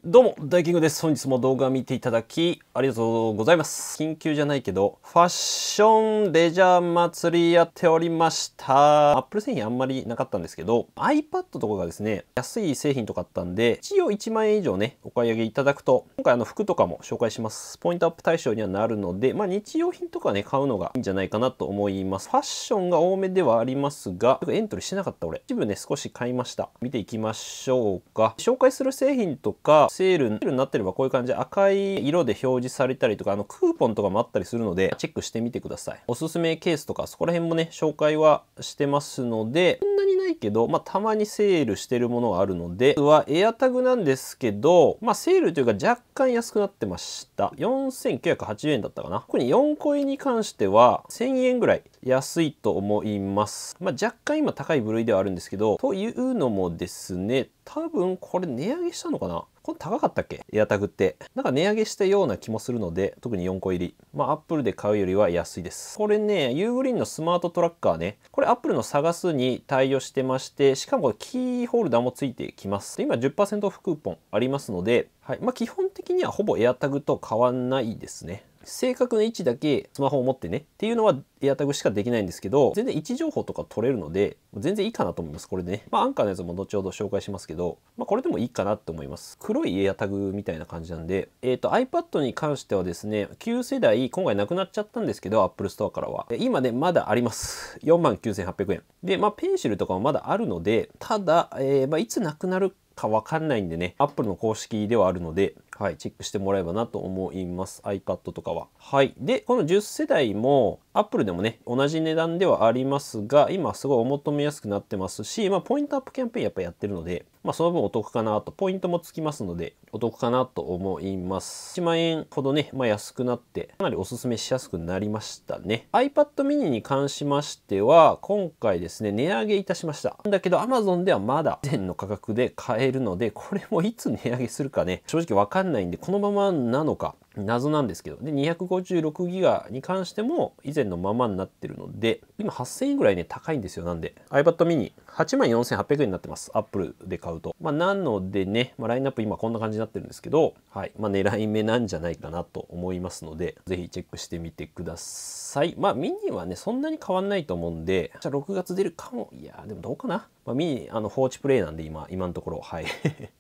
どうも、大キングです。本日も動画を見ていただき、ありがとうございます。緊急じゃないけど、ファッションレジャー祭りやっておりました。Apple 製品あんまりなかったんですけど、iPad とかがですね、安い製品とかあったんで、一応1万円以上ね、お買い上げいただくと、今回服とかも紹介します。ポイントアップ対象にはなるので、日用品とかね、買うのがいいんじゃないかなと思います。ファッションが多めではありますが、エントリーしてなかった俺。一部ね、少し買いました。見ていきましょうか。紹介する製品とか、セールになってればこういう感じで赤い色で表示されたりとか、クーポンとかもあったりするので、チェックしてみてください。おすすめケースとか、そこら辺もね、紹介はしてますので、そんなにないけど、たまにセールしてるものがあるので、はエアタグなんですけど、セールというか若干安くなってました。4980円だったかな。特に4個入りに関しては、1000円ぐらい安いと思います。若干今高い部類ではあるんですけど、というのもですね、多分これ値上げしたのかな。これ高かったっけエアタグって。なんか値上げしたような気もするので、特に4個入り。アップルで買うよりは安いです。これね、ユーグリーンのスマートトラッカーね。これアップルの探すに対応してまして、しかもキーホルダーもついてきます。今 10% オフクーポンありますので、はい。基本的にはほぼエアタグと変わんないですね。正確な位置だけスマホを持ってねっていうのはエアタグしかできないんですけど、全然位置情報とか取れるので、全然いいかなと思います。これでね。アンカーのやつも後ほど紹介しますけど、これでもいいかなと思います。黒いエアタグみたいな感じなんで、iPad に関してはですね、旧世代、今回なくなっちゃったんですけど、Apple Store からは。今ね、まだあります。49,800円。で、ペンシルとかもまだあるので、ただ、いつなくなるかわかんないんでね、Apple の公式ではあるので、はい、チェックしてもらえばなと思います。iPad とかは。はい。で、この10世代も、Apple でもね、同じ値段ではありますが、今すごいお求めやすくなってますし、ポイントアップキャンペーンやっぱやってるので、その分お得かなと、ポイントもつきますので、お得かなと思います。1万円ほどね、安くなって、かなりおすすめしやすくなりましたね。iPad mini に関しましては、今回ですね、値上げいたしました。だけど Amazon ではまだ前の価格で買えるので、これもいつ値上げするかね、正直わかんないんで、このままなのか、謎なんですけど。で、256ギガに関しても以前のままになってるので、今8000円ぐらいね、高いんですよ。なんで。iPad mini、84,800円になってます。Apple で買うと。なのでね、ラインナップ今こんな感じになってるんですけど、はい。狙い目なんじゃないかなと思いますので、ぜひチェックしてみてください。ミニはね、そんなに変わんないと思うんで、じゃあ6月出るかも。いやー、でもどうかな。ミニ、放置プレイなんで今のところ。はい。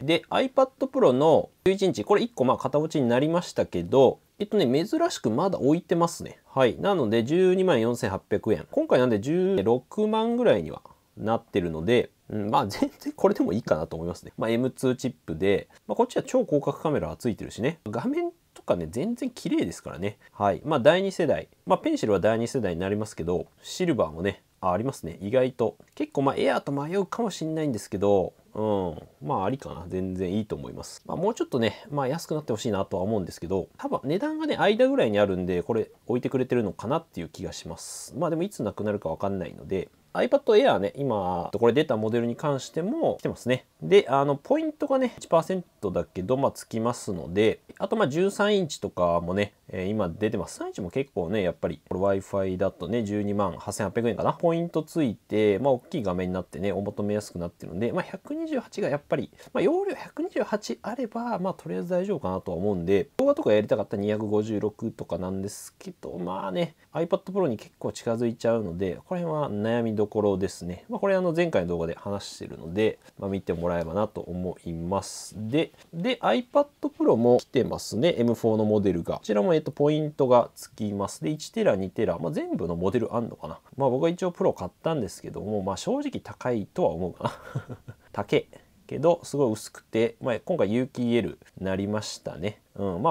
で、iPad Pro の11インチ、これ1個片落ちになりましたけど、珍しくまだ置いてますね。はい。なので、124,800円。今回なんで16万ぐらいにはなってるので、全然これでもいいかなと思いますね。M2 チップで、こっちは超広角カメラがついてるしね。画面とかね、全然綺麗ですからね。はい。第2世代。ペンシルは第2世代になりますけど、シルバーもね、ありますね。意外と。結構エアーと迷うかもしれないんですけど、ありかな。全然いいと思います。もうちょっとね、安くなってほしいなとは思うんですけど、多分値段がね、間ぐらいにあるんで、これ置いてくれてるのかなっていう気がします。でもいつなくなるかわかんないので、iPad Air ね、今、これ出たモデルに関しても来てますね。で、ポイントがね、1% だけど、つきますので、あと13インチとかもね、今出てます。13インチも結構ね、やっぱり、これ Wi-Fi だとね、128,800円かな。ポイントついて、大きい画面になってね、お求めやすくなってるので、128がやっぱり、容量128あれば、とりあえず大丈夫かなとは思うんで、動画とかやりたかったら256とかなんですけど、iPad Pro に結構近づいちゃうので、これは悩みどころですね。これ前回の動画で話してるので、見てもらえばなと思います。で、iPad Pro も来てますね。M4 のモデルが。こちらもポイントがつきます。で、1テラ、2テラ、全部のモデルあんのかな。僕は一応プロ買ったんですけども、正直高いとは思うかな。高い。けど、すごい薄くて、今回有機 EL になりましたね。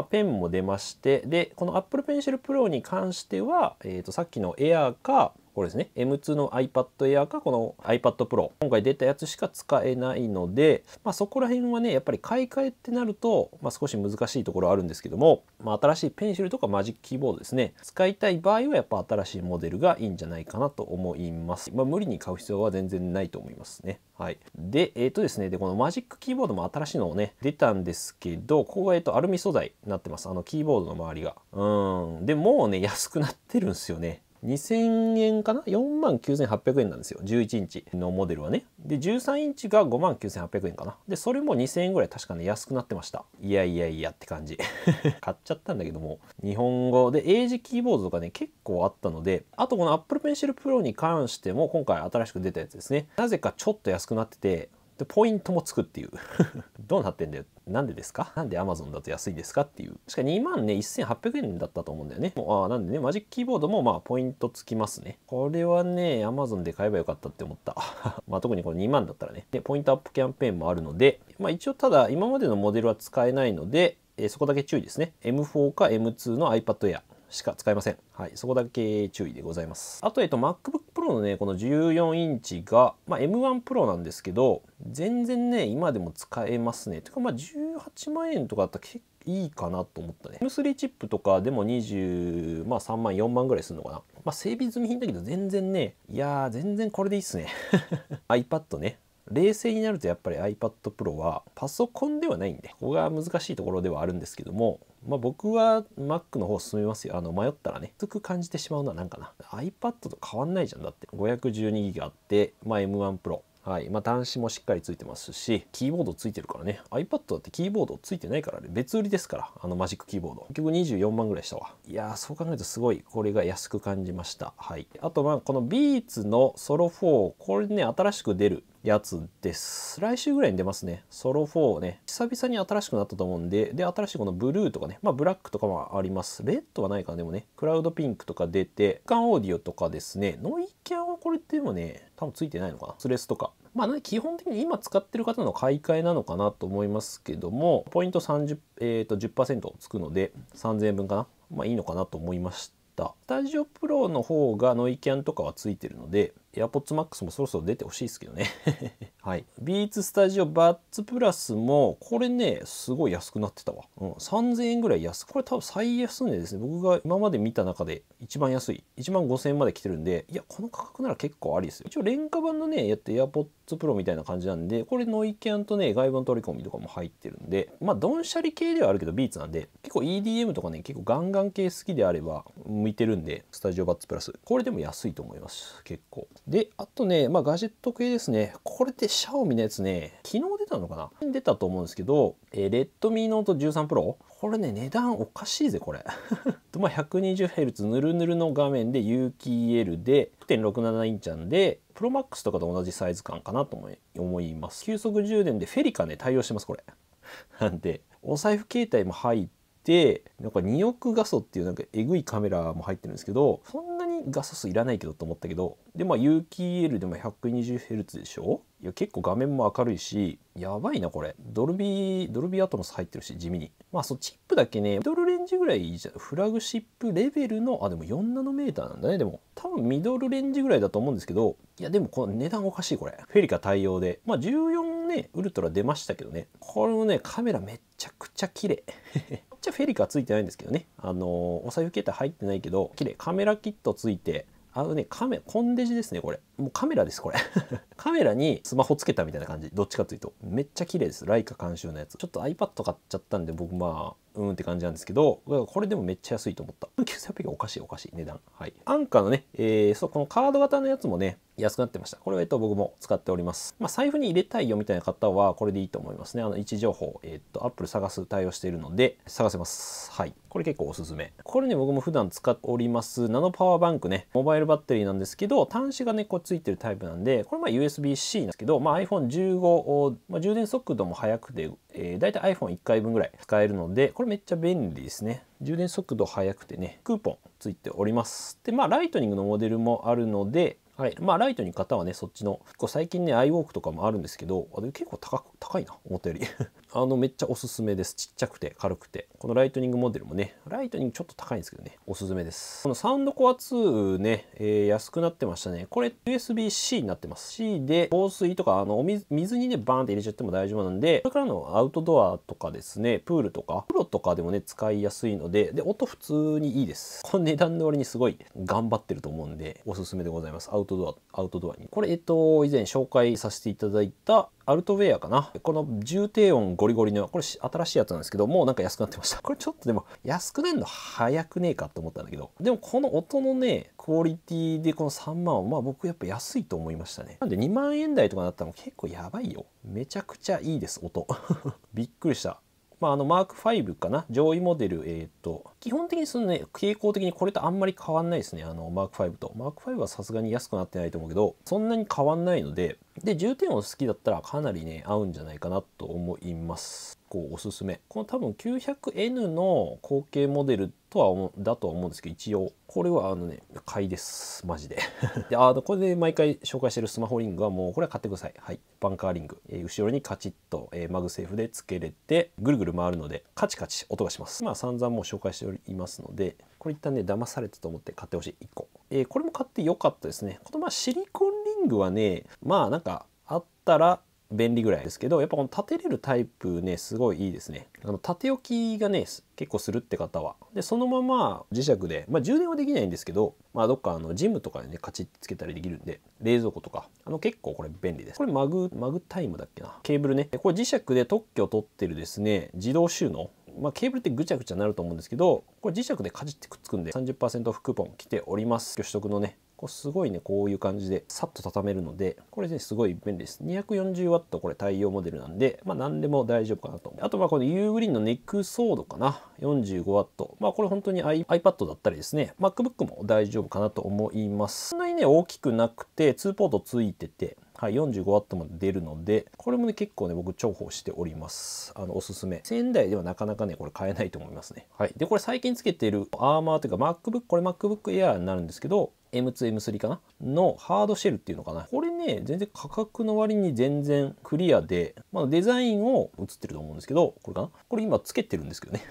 ペンも出まして、で、この Apple Pencil Pro に関しては、さっきの Air か、これですね。M2 の iPad Air か、この iPad Pro。今回出たやつしか使えないので、そこら辺はね、やっぱり買い替えってなると、少し難しいところあるんですけども、新しいペンシルとかマジックキーボードですね。使いたい場合はやっぱ新しいモデルがいいんじゃないかなと思います。無理に買う必要は全然ないと思いますね。はい。で、ですね、で、このマジックキーボードも新しいのをね、出たんですけど、ここがアルミ素材になってます。キーボードの周りが。で、もうね、安くなってるんですよね。2000円かな ?49,800 円なんですよ。11インチのモデルはね。で、13インチが59,800円かな。で、それも2000円ぐらい確かね、安くなってました。いやいやいやって感じ。買っちゃったんだけども、日本語で英字キーボードとかね、結構あったので、あとこの Apple Pencil Pro に関しても今回新しく出たやつですね。なぜかちょっと安くなってて、でポイントもつくっていうどうなってんだよ、なんでですか、なんで Amazon だと安いんですかっていう。確か2万ね1800円だったと思うんだよね。もうなんでね、マジックキーボードもまあポイントつきますね。これはね Amazon で買えばよかったって思ったまあ特にこの2万だったらね。でポイントアップキャンペーンもあるので、まあ一応ただ今までのモデルは使えないので、そこだけ注意ですね。M4 か M2 の iPad Airしか使えません。はい、そこだけ注意でございます。あと、MacBook Pro のね、この14インチが、M1 Pro なんですけど、全然ね、今でも使えますね。てか、18万円とかだったら結構いいかなと思ったね。M3 チップとかでも3万、4万ぐらいするのかな。整備済み品だけど全然ね、いやー、全然これでいいっすね。iPad ね。冷静になるとやっぱり iPad Pro はパソコンではないんで、ここが難しいところではあるんですけども、僕は Mac の方進めますよ。迷ったらね、きつく感じてしまうのはなんかな。iPad と変わんないじゃん。だって。512GB あって、M1 Pro。はい。端子もしっかりついてますし、キーボードついてるからね。iPad だってキーボードついてないからね。別売りですから。マジックキーボード。結局24万ぐらいしたわ。いやー、そう考えるとすごい、これが安く感じました。はい。あと、この Beats の Solo 4。これね、新しく出るやつです。来週ぐらいに出ますね。ソロ4ね。久々に新しくなったと思うんで、新しいこのブルーとかね、ブラックとかもあります。レッドはないかな、でもね。クラウドピンクとか出て、カンオーディオとかですね。ノイキャンはこれでもね、多分ついてないのかな。スレスとか。基本的に今使ってる方の買い替えなのかなと思いますけども、ポイント10% つくので、3000円分かな。いいのかなと思いました。スタジオプロの方がノイキャンとかはついてるので、AirPods Max もそろそろ出てほしいですけどね。はい。Beats Studio Buds Plus も、これね、すごい安くなってたわ。3000円ぐらい安く。これ多分最安値ですね。僕が今まで見た中で一番安い。15000円まで来てるんで、いや、この価格なら結構ありですよ。一応、廉価版のね、AirPods Pro みたいな感じなんで、これノイキャンとね、外部の取り込みとかも入ってるんで、ドンシャリ系ではあるけど、Beats なんで、結構 EDM とかね、結構ガンガン系好きであれば、向いてるんで、スタジオバッツプラス。これでも安いと思います。結構。で、あとね、ガジェット系ですね。これでシャオミのやつね、昨日出たのかな、出たと思うんですけど、Redmi Note 13 Pro。これね、値段おかしいぜ、これ。120Hz ヌルヌルの画面で有機 EL で 6.67 インチなんで、プロマックスとかと同じサイズ感かなと思います。急速充電でフェリカね、対応してます、これ。なんで、お財布携帯も入って、なんか2億画素っていうなんかえぐいカメラも入ってるんですけど、そんなに画素数いらないけどと思ったけど、で有機 EL でも 120Hz でしょ。いや結構画面も明るいし、やばいなこれ。ドルビーアトモス入ってるし、地味に。チップだけね、ミドルレンジぐらいじゃ、フラグシップレベルの、でも4ナノメーターなんだね。でも、多分ミドルレンジぐらいだと思うんですけど、いやでもこの値段おかしいこれ。フェリカ対応で。14ね、ウルトラ出ましたけどね。これもね、カメラめちゃくちゃ綺麗。こっちはフェリカついてないんですけどね。お財布携帯入ってないけど、綺麗。カメラキットついて、コンデジですね、これ。もうカメラです、これ。カメラにスマホつけたみたいな感じ。どっちかというと。めっちゃ綺麗です。ライカ監修のやつ。ちょっと iPad 買っちゃったんで、僕って感じなんですけど、これでもめっちゃ安いと思った。9800円おかしい値段。はい。アンカーのね、このカード型のやつもね、安くなってました。これは僕も使っております。財布に入れたいよみたいな方は、これでいいと思いますね。位置情報、Apple 探す対応しているので、探せます。はい。これ結構おすすめ。これね、僕も普段使っております、ナノパワーバンクね、モバイルバッテリーなんですけど、端子がね、ついてるタイプなんで、これUSB-C なんですけど、iPhone15、充電速度も速くて、だいたい iPhone1 回分ぐらい使えるので、これめっちゃ便利ですね。充電速度速くてね、クーポンついております。で、ライトニングのモデルもあるので、はい。ライトニング方はね、そっちの、結構最近ね、iWalk とかもあるんですけど、結構高いな、思ったより。めっちゃおすすめです。ちっちゃくて軽くて。このライトニングモデルもね、ライトニングちょっと高いんですけどね、おすすめです。このサウンドコア2ね、安くなってましたね。これ USB-C になってます。C で防水とか、水にね、バーンって入れちゃっても大丈夫なんで、これからのアウトドアとかですね、プールとか、プロとかでもね、使いやすいので、音普通にいいです。この値段の割にすごい頑張ってると思うんで、おすすめでございます。アウトトドアに。これ、以前紹介させていただいたアルトウェアかな。この重低音ゴリゴリの、これ新しいやつなんですけど、もうなんか安くなってました。これちょっとでも安くなるの早くねえかと思ったんだけど、でもこの音のね、クオリティでこの3万は、まあ僕やっぱ安いと思いましたね。なんで2万円台とかだったら結構やばいよ。めちゃくちゃいいです、音。びっくりした。マーク5かな、上位モデル、基本的にそのね、傾向的にこれとあんまり変わんないですね。マーク5と。マーク5はさすがに安くなってないと思うけど、そんなに変わんないので、で、重点音好きだったらかなりね、合うんじゃないかなと思います。おすすめ。この多分 900N の後継モデルだとは思うんですけど、一応、これは買いです。マジで。で、これで毎回紹介してるスマホリングはもう、これは買ってください。はい。バンカーリング。後ろにカチッと、マグセーフで付けれて、ぐるぐる回るので、カチカチ音がします。散々もう紹介しておりますので、これ一旦ね、騙されたと思って買ってほしい。1個。これも買ってよかったですね。このシリコンリングはね、なんかあったら、便利ぐらいですけど、やっぱこの立てれるタイプね、すごいいいですね。縦置きがね、結構するって方は。で、そのまま磁石で、充電はできないんですけど、どっかジムとかでね、カチッつけたりできるんで、冷蔵庫とか、結構これ便利です。これマグタイムだっけな。ケーブルね。これ磁石で特許を取ってるですね、自動収納。ケーブルってぐちゃぐちゃになると思うんですけど、これ磁石でカチッてくっつくんで、30% オフクーポン来ております。取得のね。すごいね、こういう感じでさっと畳めるので、これね、すごい便利です。240W これ対応モデルなんで、何でも大丈夫かなと思う。あとこの U グリーンのネックソードかな。45W。これ本当に iPad だったりですね、MacBook も大丈夫かなと思います。そんなにね、大きくなくて、2ポートついてて、はい、45W まで出るので、これもね、結構ね、僕重宝しております。おすすめ。1000円台ではなかなかね、これ買えないと思いますね。はい。で、これ最近つけているアーマーというか MacBook、これ MacBook Air になるんですけど、M2、M3 かなのハードシェルっていうのかな。これね、全然価格の割に全然クリアで、デザインを映ってると思うんですけど、これかな、これ今つけてるんですけどね。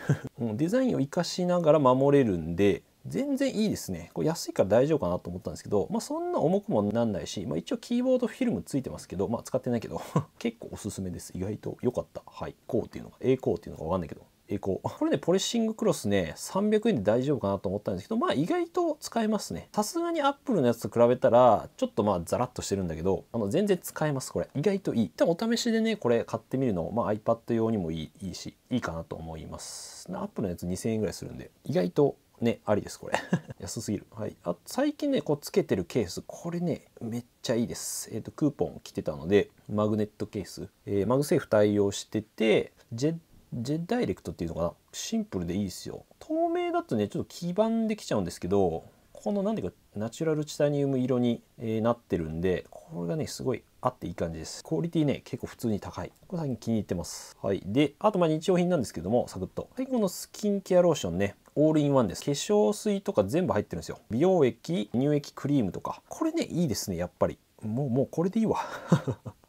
デザインを活かしながら守れるんで、全然いいですね。これ安いから大丈夫かなと思ったんですけど、そんな重くもなんないし、一応キーボードフィルムついてますけど、使ってないけど、結構おすすめです。意外と良かった。はい。こうっていうのが、こうっていうのがわかんないけど。これね、ポリッシングクロスね、300円で大丈夫かなと思ったんですけど、意外と使えますね。さすがにアップルのやつと比べたら、ちょっとザラッとしてるんだけど、全然使えます、これ。意外といい。でもお試しでね、これ買ってみるの、iPad 用にもいいし、いいかなと思います。アップルのやつ2000円ぐらいするんで、意外とね、ありです、これ。安すぎる。はい。最近ね、つけてるケース、これね、めっちゃいいです。クーポン来てたので、マグネットケース。マグセーフ対応してて、ジェダイレクトっていうのかな、シンプルでいいですよ。透明だとね、ちょっと黄ばんできちゃうんですけど、このなんていうか、ナチュラルチタニウム色に、なってるんで、これがね、すごいあっていい感じです。クオリティね、結構普通に高い。これ最近気に入ってます。はい。で、あと日用品なんですけども、サクッと。はい、このスキンケアローションね、オールインワンです。化粧水とか全部入ってるんですよ。美容液、乳液、クリームとか。これね、いいですね、やっぱり。もうこれでいいわ。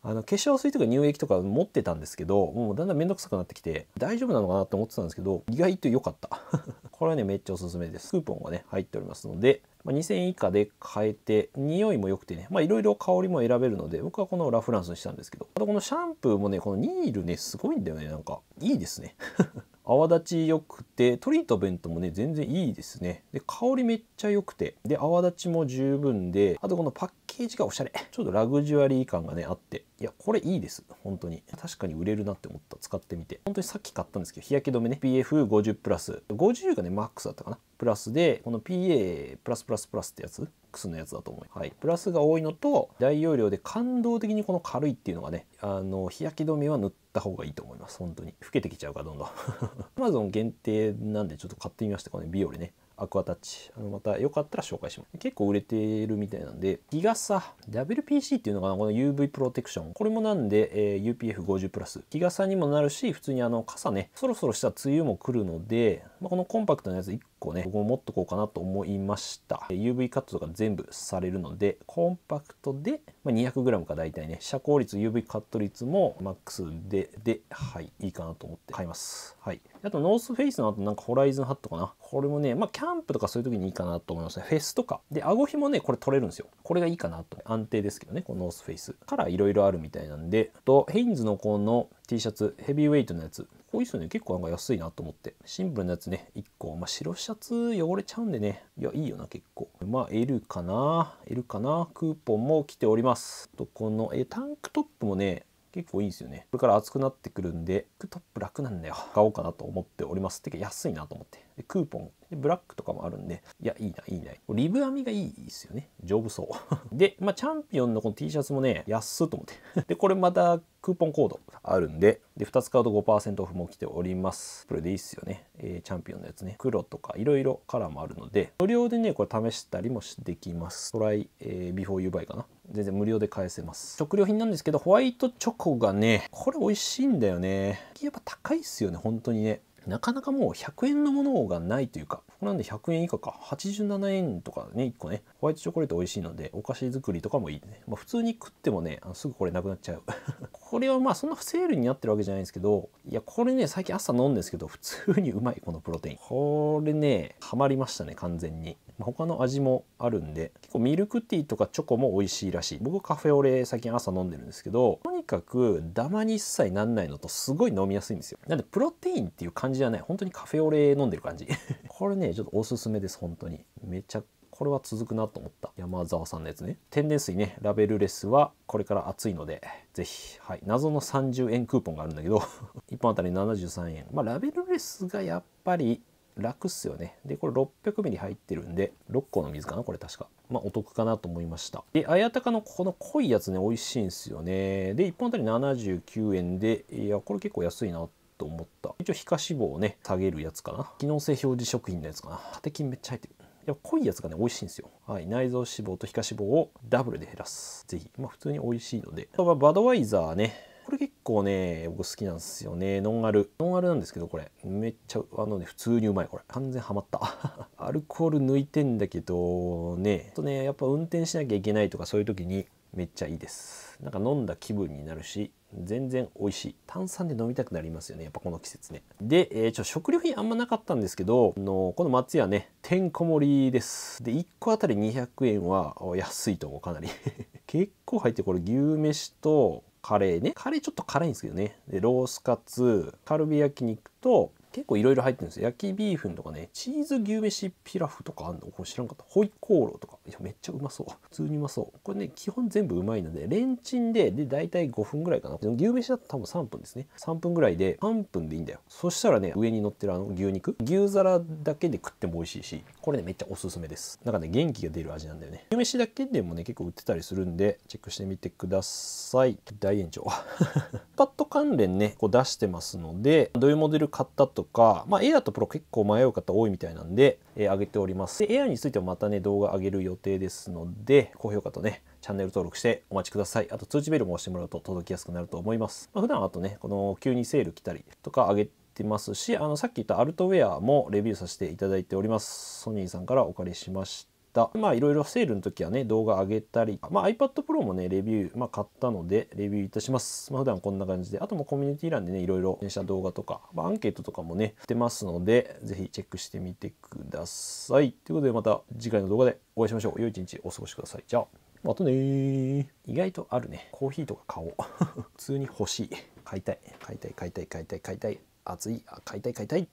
化粧水とか乳液とか持ってたんですけど、もうだんだんめんどくさくなってきて、大丈夫なのかなって思ってたんですけど、意外と良かった。これはね、めっちゃおすすめです。クーポンがね、入っておりますので、2000円以下で買えて、匂いも良くてね、いろいろ香りも選べるので、僕はこのラ・フランスにしたんですけど、あとこのシャンプーもね、このニールね、すごいんだよね、なんか。いいですね。泡立ち良くて、トリートメントもね、全然いいですね。で、香りめっちゃ良くて、で、泡立ちも十分で、あとこのパッケージがおしゃれ。ちょっとラグジュアリー感がね、あって、いや、これいいです。本当に。確かに売れるなって思った。使ってみて。本当にさっき買ったんですけど、日焼け止めね、PF50 プラス。50がね、マックスだったかな。プラスで、この PA プラスプラスプラスってやつ、X のやつだと思う。はい。プラスが多いのと、大容量で感動的にこの軽いっていうのがね、日焼け止めは塗った方がいいと思います。本当に。老けてきちゃうから、どんどん。Amazon 限定なんでちょっと買ってみました。このビオレね。アクアタッチ。またよかったら紹介します。結構売れてるみたいなんで、日傘、WPC っていうのかな、この UV プロテクション。これもなんで、UPF50 プラス。日傘にもなるし、普通に傘ね、そろそろした梅雨も来るので、このコンパクトなやつ1個ね、僕も持っとこうかなと思いました。UV カットとか全部されるので、コンパクトで、200g か大体ね、遮光率、UV カット率もマックスで、はい、いいかなと思って買います。はい。あと、ノースフェイスの後なんかホライズンハットかな。これもね、キャンプとかそういう時にいいかなと思いますね。フェスとか。で、顎紐ね、これ取れるんですよ。これがいいかなと。安定ですけどね、このノースフェイス。カラーいろいろあるみたいなんで、あと、ヘインズのこの T シャツ、ヘビーウェイトのやつ。こいいっすよね。結構なんか安いなと思って。シンプルなやつね、1個。まあ、白シャツ汚れちゃうんでね。いや、いいよな、結構。まあ、L かな。L かな。クーポンも来ております。と、この、タンクトップもね、結構いいですよね。これから暑くなってくるんで、タンクトップ楽なんだよ。買おうかなと思っております。てか安いなと思って。でクーポンで、ブラックとかもあるんで、いや、いいな、いいな。リブ編みがいいですよね。丈夫そう。で、まあ、チャンピオンのこの T シャツもね、安っと思って。で、これまたクーポンコードあるんで、2つ買うと 5% オフも来ております。これでいいっすよね。チャンピオンのやつね。黒とかいろいろカラーもあるので、無料でね、これ試したりもできます。トライ、ビフォーユーバイかな。全然無料で返せます。食料品なんですけど、ホワイトチョコがね、これ美味しいんだよね。やっぱ高いっすよね、本当にね。なかなかもう100円のものがないというか、これなんで100円以下か、87円とかね、1個ね、ホワイトチョコレート美味しいので、お菓子作りとかもいいね。まあ、普通に食ってもね、すぐこれなくなっちゃう。これはまあそんなセールになってるわけじゃないんですけど、いや、これね、最近朝飲んでんですけど、普通にうまい、このプロテイン。これね、ハマりましたね、完全に。他の味もあるんで、結構ミルクティーとかチョコも美味しいらしい。僕カフェオレ最近朝飲んでるんですけど、とにかくダマに一切なんないのとすごい飲みやすいんですよ。なんでプロテインっていう感じじゃない。本当にカフェオレ飲んでる感じ。これね、ちょっとおすすめです、本当に。めちゃこれは続くなと思った。山沢さんのやつね。天然水ね、ラベルレスはこれから暑いので、ぜひ。はい。謎の30円クーポンがあるんだけど、1本あたり73円。まあ、ラベルレスがやっぱり楽っすよね。で、これ600ミリ入ってるんで、6個の水かなこれ確か。まあ、お得かなと思いました。で、綾鷹のこの濃いやつね、美味しいんですよね。で、1本あたり79円で、いや、これ結構安いなと思った。一応、皮下脂肪をね、下げるやつかな。機能性表示食品のやつかな。カテキンめっちゃ入ってる。やっぱ濃いやつがね、美味しいんですよ。はい。内臓脂肪と皮下脂肪をダブルで減らす。ぜひ。まあ、普通に美味しいので。あとはバドワイザーね。これ結構ね、僕好きなんですよね。ノンアル。ノンアルなんですけど、これ。めっちゃ、普通にうまい。これ。完全ハマった。アルコール抜いてんだけど、ね。やっぱ運転しなきゃいけないとかそういう時にめっちゃいいです。なんか飲んだ気分になるし、全然美味しい。炭酸で飲みたくなりますよね。やっぱこの季節ね。で、食料品あんまなかったんですけど、この松屋ね、てんこ盛りです。で、1個あたり200円は安いと思う、かなり。結構入ってこれ牛飯と、カレーね。カレーちょっと辛いんですけどね。で、ロースカツ、カルビ焼肉と、結構いろいろ入ってるんですよ。焼きビーフンとかね、チーズ牛飯ピラフとかあんのこれ知らんかった。ホイコーローとか。いや、めっちゃうまそう。普通にうまそう。これね、基本全部うまいので、レンチンで、大体5分ぐらいかな。牛飯だと多分3分ですね。3分ぐらいで、3分でいいんだよ。そしたらね、上に乗ってる牛肉。牛皿だけで食っても美味しいし、これね、めっちゃおすすめです。なんかね、元気が出る味なんだよね。牛飯だけでもね、結構売ってたりするんで、チェックしてみてください。大炎上。パッド関連ね、こう出してますので、どういうモデル買ったとか、まあ、エアとプロ結構迷う方多いみたいなんで、上げております。で、エアについてもまたね、動画上げる予定ですので、高評価とね、チャンネル登録してお待ちください。あと通知ベルも押してもらうと届きやすくなると思います。まあ、普段あとね、この急にセール来たりとか上げてますし、さっき言ったアルトウェアもレビューさせていただいております。ソニーさんからお借りしました。まあいろいろセールの時はね動画上げたり、まあ、iPad Pro もねレビュー、買ったのでレビューいたします。普段こんな感じで、あともコミュニティ欄でねいろいろした動画とか、アンケートとかもねしてますのでぜひチェックしてみてください。ということでまた次回の動画でお会いしましょう。良い一日お過ごしください。じゃあまたね。意外とあるね。コーヒーとか買おう。普通に欲しい。買いたい。暑い。買いたい。